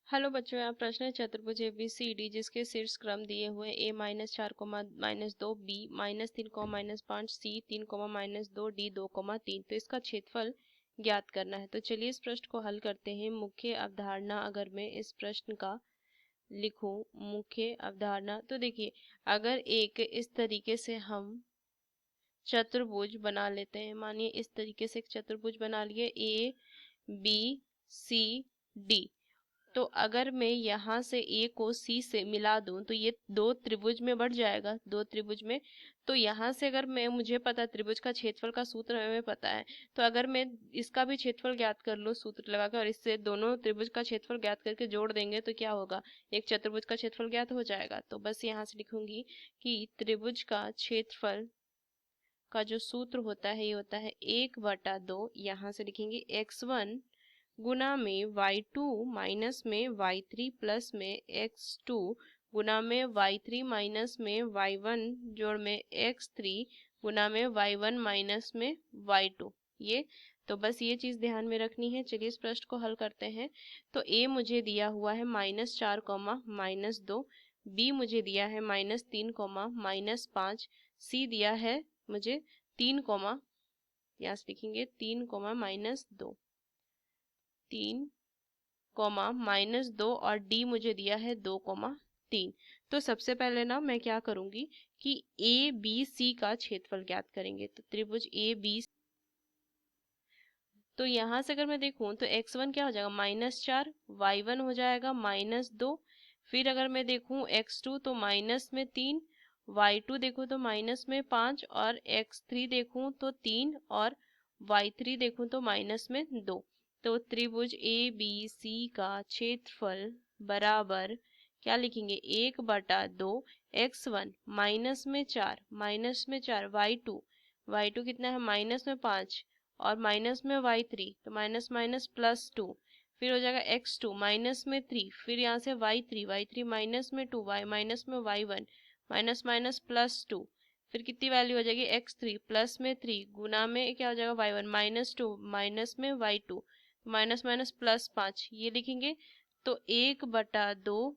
Hello बच्चों, यहाँ प्रश्न है चतुर्भुज ABCD जिसके शीर्ष क्रम दिए हुए a -4, -2, b -3, -5, c 3, -2, d 2, 3। तो इसका क्षेत्रफल ज्ञात करना है। तो चलिए इस प्रश्न को हल करते हैं। मुख्य अवधारणा अगर मैं इस प्रश्न का लिखूं, मुख्य अवधारणा, तो देखिए अगर एक इस तरीके से हम चतुर्भुज बना लेते हैं, मानिए इस तरीके से एक चतुर्भुज बना लिए ABCD। तो अगर मैं यहाँ से ए को सी से मिला दूं तो ये दो त्रिभुज में बढ़ जाएगा, दो त्रिभुज में। तो यहाँ से अगर मैं, मुझे पता त्रिभुज का क्षेत्रफल का सूत्र हमें पता है, तो अगर मैं इसका भी क्षेत्रफल ज्ञात कर लूँ सूत्र लगाकर और इससे दोनों त्रिभुज का क्षेत्रफल ज्ञात करके जोड़ देंगे तो क्या होगा, एक चतुर्भुज का क्षेत्रफल ज्ञात हो जाएगा। तो बस यहाँ से लिखूंगी कि त्रिभुज का क्षेत्रफल का जो सूत्र होता है ये होता है 1/2, यहाँ से लिखेंगे x1 गुना में y2 माइनस में y3 प्लस में x2 गुना में y3 माइनस में y1 जोड़ में x3 गुना में y1 माइनस में y2। ये तो बस ये चीज ध्यान में रखनी है। चलिए इस प्रश्न को हल करते हैं। तो a मुझे दिया हुआ है -4, -2, b मुझे दिया है -3, -5, c दिया है मुझे 3, यहाँ से लिखेंगे 3, -2, 3, -2 और d मुझे दिया है 2, 3। तो सबसे पहले ना मैं क्या करूंगी कि ए बी सी का क्षेत्रफल ज्ञात करेंगे। तो त्रिभुज ए बी, तो यहाँ से अगर मैं देखूं तो x1 क्या हो जाएगा -4, y1 हो जाएगा -2। फिर अगर मैं देखूं x2 तो माइनस में 3, y2 देखूं तो -5 और x3 देखूं तो 3 और y3 देखूं तो -2। तो त्रिभुज ए बी सी का क्षेत्रफल बराबर क्या लिखेंगे 1/2 x1 -4 y2 कितना है -5 और माइनस में y3 तो माइनस माइनस +2। फिर हो जाएगा x2 -3, फिर यहाँ से y3 माइनस में 2, y माइनस में y1 माइनस माइनस +2। फिर कितनी वैल्यू हो जाएगी x3 प्लस में 3 गुना में क्या हो जाएगा y1 -2 माइनस में y2 माइनस माइनस +5 ये लिखेंगे। तो 1/2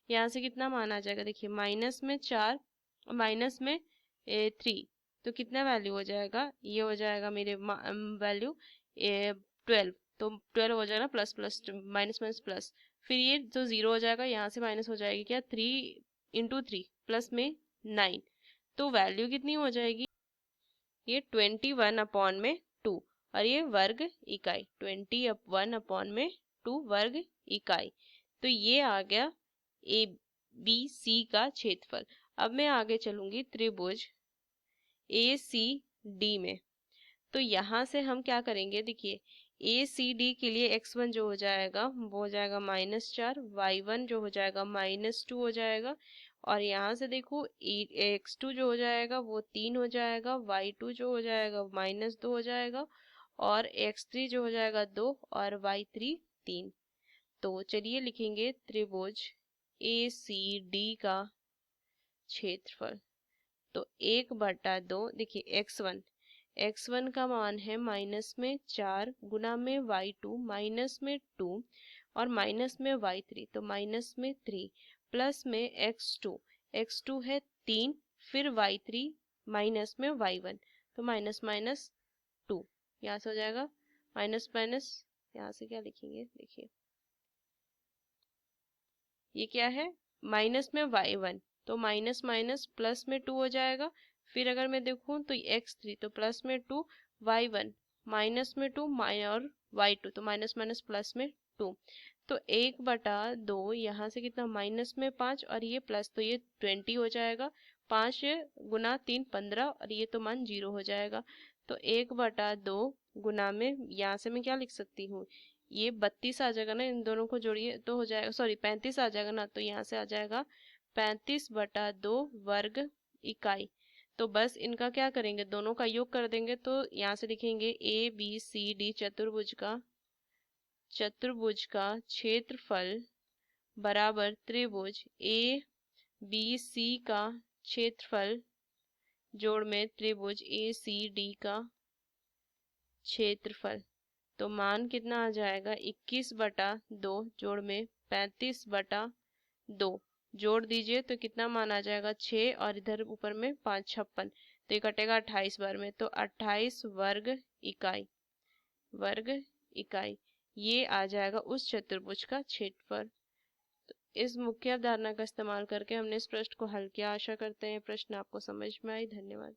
यहाँ से कितना मान आ जाएगा, देखिए माइनस में 4 माइनस में 3 तो कितना वैल्यू हो जाएगा, ये हो जाएगा मेरे वैल्यू 12। तो 12 हो जाएगा plus plus minus minus plus. फिर ये जो 0 हो जाएगा यहाँ से माइनस हो जाएगी क्या 3 × 3 प्लस में 9। तो वैल्यू कितनी हो जाएगी, ये 21/2 और ये वर्ग इकाई 21/2 वर्ग इकाई। तो ये आ गया ए बी सी का क्षेत्रफल। अब मैं आगे चलूंगी त्रिभुज ए सी डी में। तो यहाँ से हम क्या करेंगे, देखिए ए सी डी के लिए x1 जो हो जाएगा वो हो जाएगा -4, y1 जो हो जाएगा -2 हो जाएगा और यहाँ से देखो x2 जो हो जाएगा वो 3 हो जाएगा, y2 जो हो जाएगा -2 हो जाएगा और x3 जो हो जाएगा 2 और y3 3। तो चलिए लिखेंगे त्रिभुज ए सी डी का क्षेत्रफल। तो 1/2, देखिए x1 का मान है -4 गुना में y2 माइनस में 2 और माइनस में y3 तो माइनस में 3 प्लस में x2 है 3 फिर y3 माइनस में y1 तो माइनस माइनस 2। यहाँ से हो जाएगा माइनस माइनस, यहाँ से क्या लिखेंगे, देखिए ये क्या है माइनस में y1 तो माइनस माइनस प्लस में 2 हो जाएगा। फिर अगर मैं देखूं तो x3 तो प्लस में 2, y1 माइनस में 2 और y2 तो माइनस माइनस प्लस में 2। तो 1/2 यहाँ से कितना माइनस में 5 और ये प्लस तो ये 20 हो जाएगा। 5 गुना 3 15 और ये तो मान 0 हो जाएगा। तो 1/2 गुना में यहाँ से मैं क्या लिख सकती हूँ, ये 32 आ जाएगा ना, इन दोनों को जोड़िए तो हो जाएगा, सॉरी 35 आ जाएगा ना, तो यहाँ से आ जाएगा 35/2 वर्ग इकाई। तो बस इनका क्या करेंगे, दोनों का योग कर देंगे। तो यहाँ से लिखेंगे ए बी सी डी चतुर्भुज का क्षेत्रफल बराबर त्रिभुज ए बी सी का क्षेत्रफल जोड़ में त्रिभुज ए सी डी का क्षेत्रफल। तो मान कितना आ जाएगा, 21/2 जोड़ में 35/2 जोड़ दीजिए तो कितना मान आ जाएगा, 6, और इधर ऊपर में 5 56, तो ये कटेगा 28 बार में, तो 28 वर्ग इकाई ये आ जाएगा उस चतुर्भुज का क्षेत्रफल। तो इस मुख्य अवधारणा का इस्तेमाल करके हमने इस प्रश्न को हल किया। आशा करते हैं प्रश्न आपको समझ में आई। धन्यवाद।